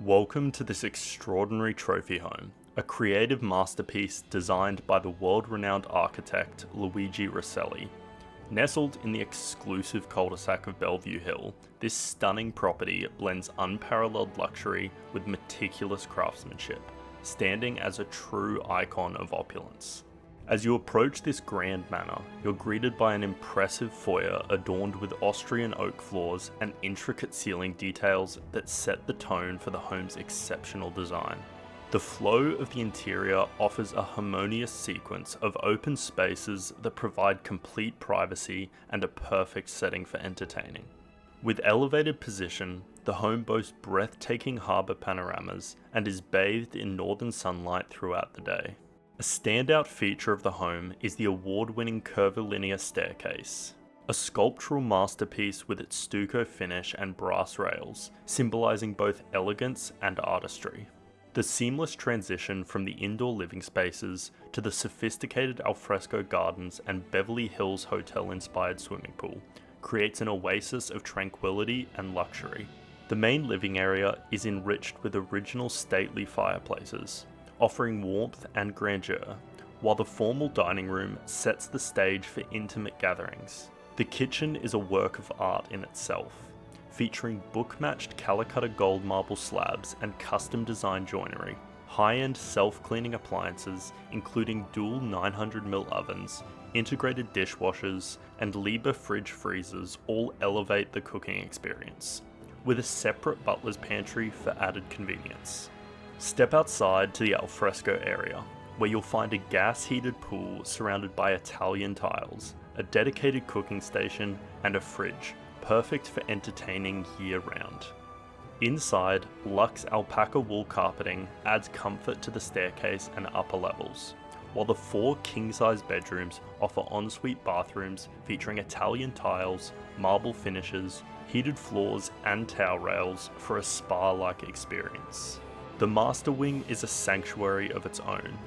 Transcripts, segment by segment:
Welcome to this extraordinary trophy home, a creative masterpiece designed by the world-renowned architect Luigi Rosselli. Nestled in the exclusive cul-de-sac of Bellevue Hill, this stunning property blends unparalleled luxury with meticulous craftsmanship, standing as a true icon of opulence. As you approach this grand manor, you're greeted by an impressive foyer adorned with Austrian oak floors and intricate ceiling details that set the tone for the home's exceptional design. The flow of the interior offers a harmonious sequence of open spaces that provide complete privacy and a perfect setting for entertaining. With elevated position, the home boasts breathtaking harbour panoramas and is bathed in northern sunlight throughout the day. A standout feature of the home is the award-winning curvilinear staircase, a sculptural masterpiece with its stucco finish and brass rails, symbolising both elegance and artistry. The seamless transition from the indoor living spaces to the sophisticated alfresco gardens and Bellevue Hill's hotel-inspired swimming pool creates an oasis of tranquility and luxury. The main living area is enriched with original stately fireplaces, offering warmth and grandeur, while the formal dining room sets the stage for intimate gatherings. The kitchen is a work of art in itself, featuring book-matched Calcutta gold marble slabs and custom-designed joinery. High-end self-cleaning appliances, including dual 900mm ovens, integrated dishwashers, and Liebherr fridge freezers all elevate the cooking experience, with a separate butler's pantry for added convenience. Step outside to the alfresco area, where you'll find a gas-heated pool surrounded by Italian tiles, a dedicated cooking station, and a fridge, perfect for entertaining year-round. Inside, luxe alpaca wool carpeting adds comfort to the staircase and upper levels, while the 4 king-size bedrooms offer ensuite bathrooms featuring Italian tiles, marble finishes, heated floors, and towel rails for a spa-like experience. The master wing is a sanctuary of its own,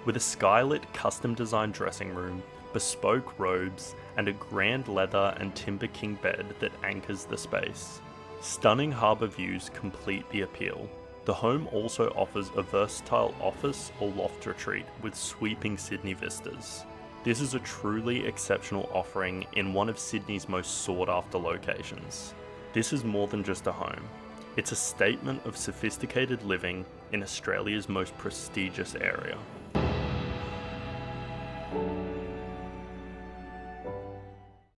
with a skylit custom-designed dressing room, bespoke robes, and a grand leather and timber king bed that anchors the space. Stunning harbour views complete the appeal. The home also offers a versatile office or loft retreat with sweeping Sydney vistas. This is a truly exceptional offering in one of Sydney's most sought-after locations. This is more than just a home. It's a statement of sophisticated living in Australia's most prestigious area.